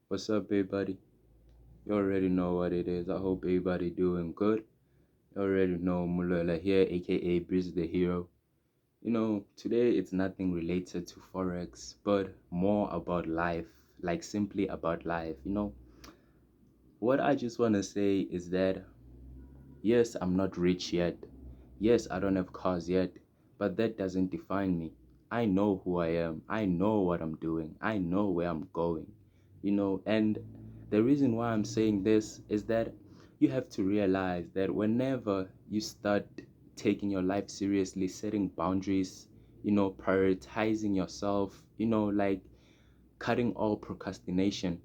What's up, everybody? You already know what it is. I hope everybody doing good. You already know Mulala here, aka Breeze the Hero. Today it's nothing related to Forex, but more about life, like simply about life. What I just want to say is that yes, I'm not rich yet. Yes, I don't have cars yet, but that doesn't define me. I know who I am. I know what I'm doing. I know where I'm going. And the reason why I'm saying this is that you have to realize that whenever you start taking your life seriously, setting boundaries, prioritizing yourself, like cutting all procrastination,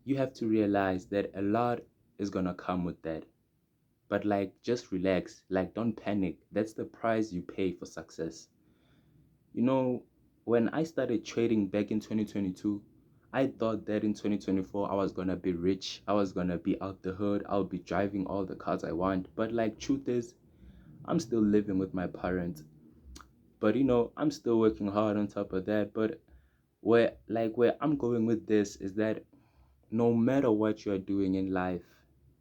you have to realize that a lot is gonna come with that. But like, just relax. Like, don't panic. That's the price you pay for success. You know, when I started trading back in 2022, I thought that in 2024 I was gonna be rich. I was gonna be out the hood. I'll be driving all the cars I want. But like, truth is, I'm still living with my parents. But I'm still working hard on top of that. But where I'm going with this is that no matter what you're doing in life,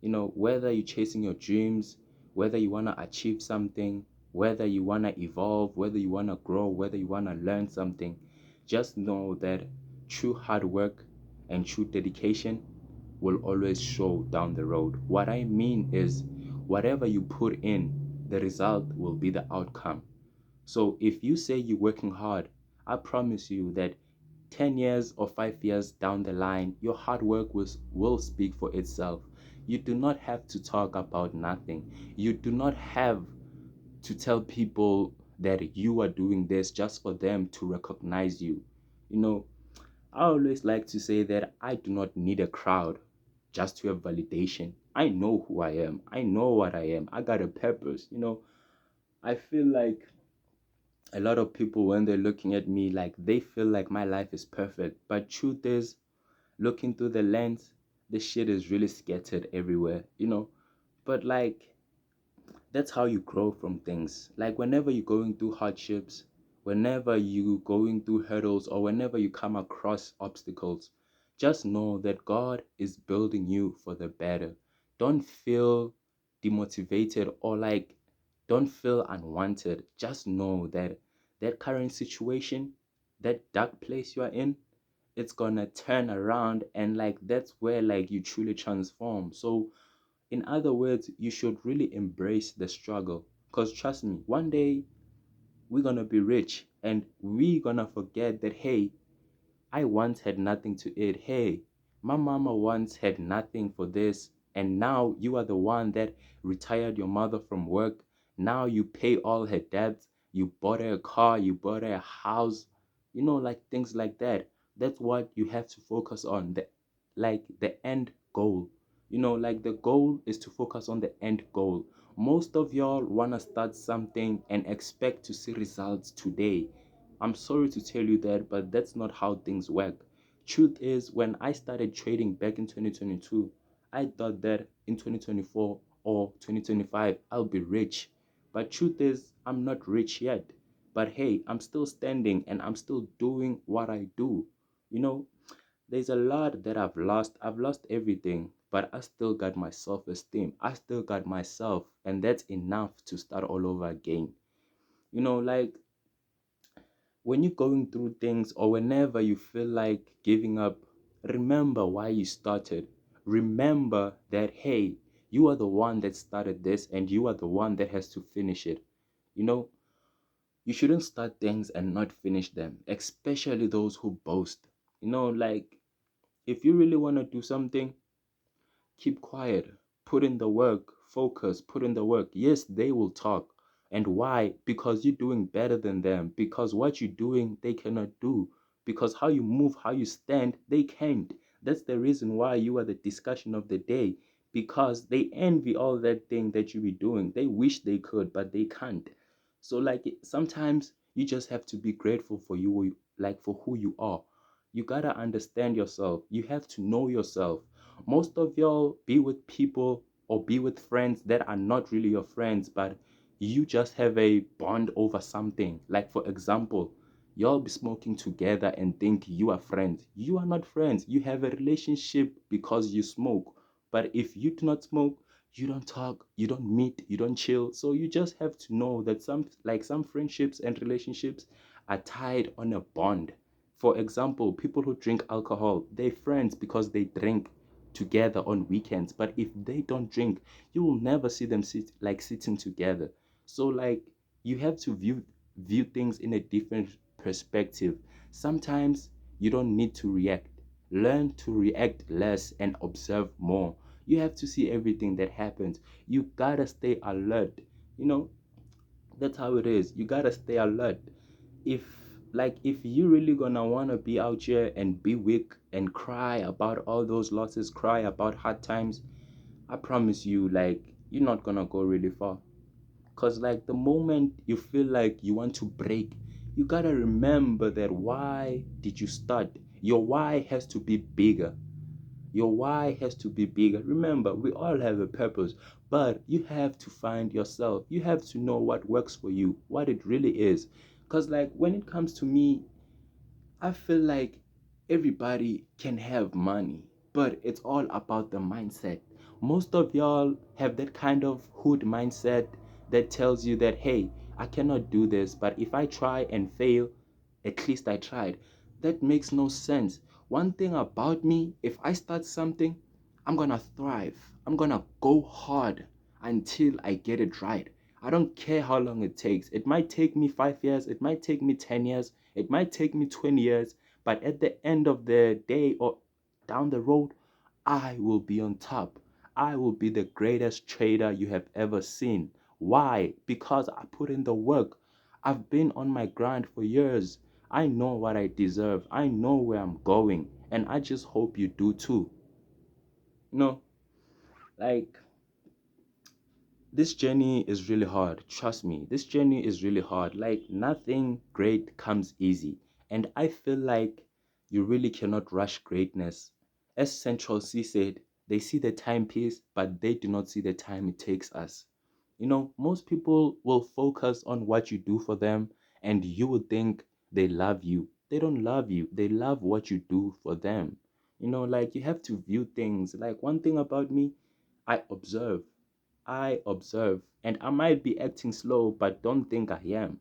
whether you're chasing your dreams, whether you want to achieve something, whether you want to evolve, whether you want to grow, whether you want to learn something, just know that true hard work and true dedication will always show down the road. What I mean is, whatever you put in, the result will be the outcome. So if you say you're working hard, I promise you that 10 years or 5 years down the line, your hard work will speak for itself. You do not have to talk about nothing. You do not have to tell people that you are doing this just for them to recognize you. You know, I always like to say that I do not need a crowd just to have validation. I know who I am. I know what I am. I got a purpose. I feel like a lot of people, when they're looking at me, like they feel like my life is perfect, but truth is, looking through the lens, the shit is really scattered everywhere. But like, that's how you grow from things. Like, whenever you're going through hardships, whenever you going through hurdles, or whenever you come across obstacles, just know that God is building you for the better. Don't feel demotivated, or like, don't feel unwanted. Just know that that current situation, that dark place you are in, it's gonna turn around, and like, that's where like you truly transform. So in other words, you should really embrace the struggle, because trust me, one day we're gonna be rich, and we're gonna forget that, hey, I once had nothing to eat. Hey, my mama once had nothing for this, and now you are the one that retired your mother from work. Now you pay all her debts. You bought her a car, you bought her a house, like things like that. That's what you have to focus on. The end goal. Like, the goal is to focus on the end goal. Most of y'all wanna start something and expect to see results today. I'm sorry to tell you that, but that's not how things work. Truth is, when I started trading back in 2022, I thought that in 2024 or 2025, I'll be rich. But truth is, I'm not rich yet. But hey, I'm still standing and I'm still doing what I do. You know, there's a lot that I've lost. I've lost everything, but I still got my self esteem. I still got myself, and that's enough to start all over again. Like, when you're going through things, or whenever you feel like giving up, remember why you started. Remember that, hey, you are the one that started this, and you are the one that has to finish it. You know, you shouldn't start things and not finish them, especially those who boast. Like, if you really want to do something, keep quiet, put in the work, focus, put in the work. Yes, they will talk. And why? Because you're doing better than them. Because what you're doing, they cannot do. Because how you move, how you stand, they can't. That's the reason why you are the discussion of the day. Because they envy all that thing that you be doing. They wish they could, but they can't. So like, sometimes you just have to be grateful for you, like for who you are. You gotta understand yourself. You have to know yourself. Most of y'all be with people or be with friends that are not really your friends, but you just have a bond over something. Like, for example, Y'all be smoking together and think you are friends. You are not friends. You have a relationship because you smoke. But if you do not smoke, you don't talk, you don't meet, you don't chill. So you just have to know that some friendships and relationships are tied on a bond. For example, people who drink alcohol, they're friends because they drink together on weekends. But if they don't drink, you will never see them sitting together. So you have to view things in a different perspective. Sometimes you don't need to react. Learn to react less and observe more. You have to see everything that happens. You gotta stay alert. You know, that's how it is. You gotta stay alert. If if you really gonna wanna be out here and be weak and cry about all those losses, cry about hard times, I promise you, you're not gonna go really far. Cause the moment you feel like you want to break, you gotta remember that why did you start? Your why has to be bigger. Your why has to be bigger. Remember, we all have a purpose, but you have to find yourself. You have to know what works for you, what it really is. Because, when it comes to me, I feel like everybody can have money, but it's all about the mindset. Most of y'all have that kind of hood mindset that tells you that, hey, I cannot do this, but if I try and fail, at least I tried. That makes no sense. One thing about me, if I start something, I'm gonna thrive. I'm gonna go hard until I get it right. I don't care how long it takes. It might take me 5 years, it might take me 10 years, it might take me 20 years, but at the end of the day or down the road, I will be on top. I will be the greatest trader you have ever seen. Why? Because I put in the work. I've been on my grind for years. I know what I deserve. I know where I'm going. And I just hope you do too. You know, like this journey is really hard. Trust me, this journey is really hard. Nothing great comes easy. And I feel like you really cannot rush greatness. As Central C said, they see the timepiece, but they do not see the time it takes us. Most people will focus on what you do for them, and you would think they love you. They don't love you, they love what you do for them. You have to view things. One thing about me, I observe. I observe, and I might be acting slow, but don't think I am.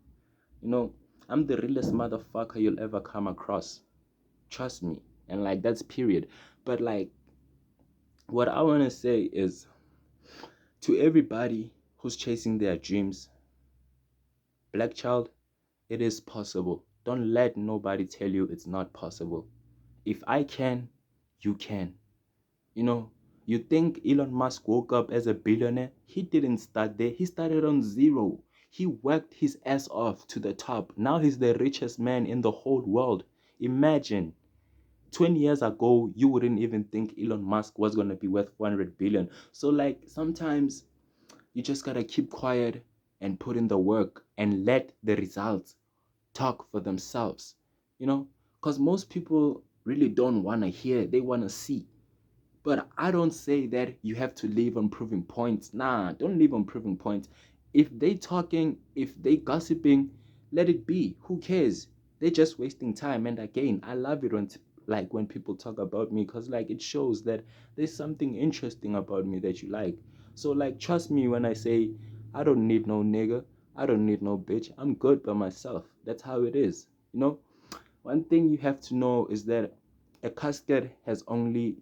You know, I'm the realest motherfucker you'll ever come across. Trust me. And that's period. But what I want to say is to everybody who's chasing their dreams, black child, it is possible. Don't let nobody tell you it's not possible. If I can, you can. You know, you think Elon Musk woke up as a billionaire? He didn't start there. He started on zero. He worked his ass off to the top. Now he's the richest man in the whole world. Imagine 20 years ago, you wouldn't even think Elon Musk was going to be worth 400 billion. So, sometimes you just got to keep quiet and put in the work and let the results talk for themselves. Because most people really don't want to hear, they want to see. But I don't say that you have to live on proving points. Nah, don't live on proving points. If they talking, if they gossiping, let it be. Who cares? They're just wasting time. And again, I love it when people talk about me, because it shows that there's something interesting about me that you like. So trust me when I say I don't need no nigga. I don't need no bitch. I'm good by myself. That's how it is. One thing you have to know is that a casket has only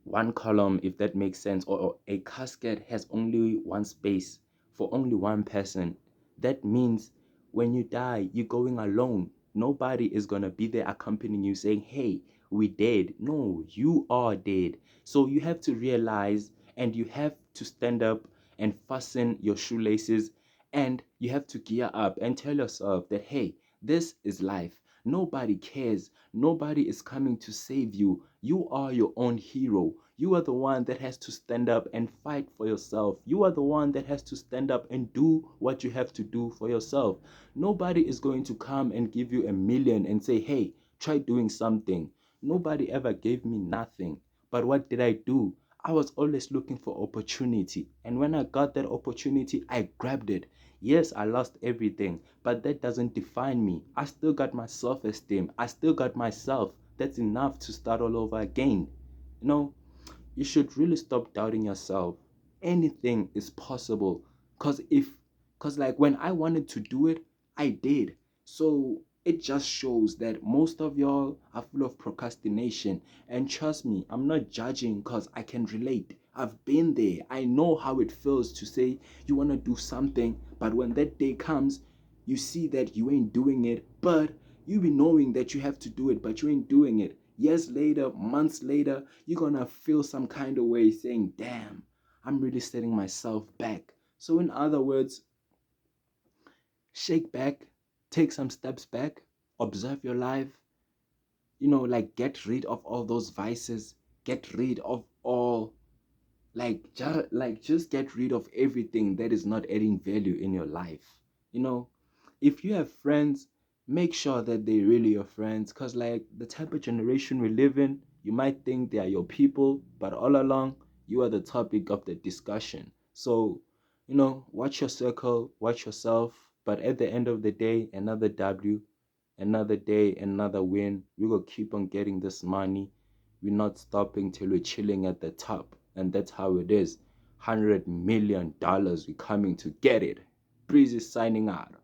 one column, if that makes sense, or a casket has only one space for only one person. That means when you die, you're going alone. Nobody is going to be there accompanying you saying, hey, we dead. No, you are dead. So you have to realize, and you have to stand up and fasten your shoelaces, and you have to gear up and tell yourself that, hey, this is life. Nobody cares. Nobody is coming to save you. You are your own hero. You are the one that has to stand up and fight for yourself. You are the one that has to stand up and do what you have to do for yourself. Nobody is going to come and give you 1 million and say, hey, try doing something. Nobody ever gave me nothing. But what did I do? I was always looking for opportunity. And when I got that opportunity, I grabbed it. Yes, I lost everything, but that doesn't define me. I still got my self-esteem. I still got myself. That's enough to start all over again. You know, you should really stop doubting yourself. Anything is possible. Cause like when I wanted to do it, I did. So it just shows that most of y'all are full of procrastination. And trust me, I'm not judging because I can relate. I've been there. I know how it feels to say you want to do something, but when that day comes, you see that you ain't doing it, but you be knowing that you have to do it, but you ain't doing it. Years later, months later, you're gonna feel some kind of way saying, damn, I'm really setting myself back. So, in other words, shake back, take some steps back, observe your life, like get rid of all those vices, get rid of all just get rid of everything that is not adding value in your life. you know if you have friends, make sure that they're really your friends, because like the type of generation we live in, you might think they are your people, but all along you are the topic of the discussion. So watch your circle, watch yourself, but at the end of the day, another W, another day, another win. We will keep on getting this money. We're not stopping till we're chilling at the top. And that's how it is. $100 million. We're coming to get it. Breeze is signing out.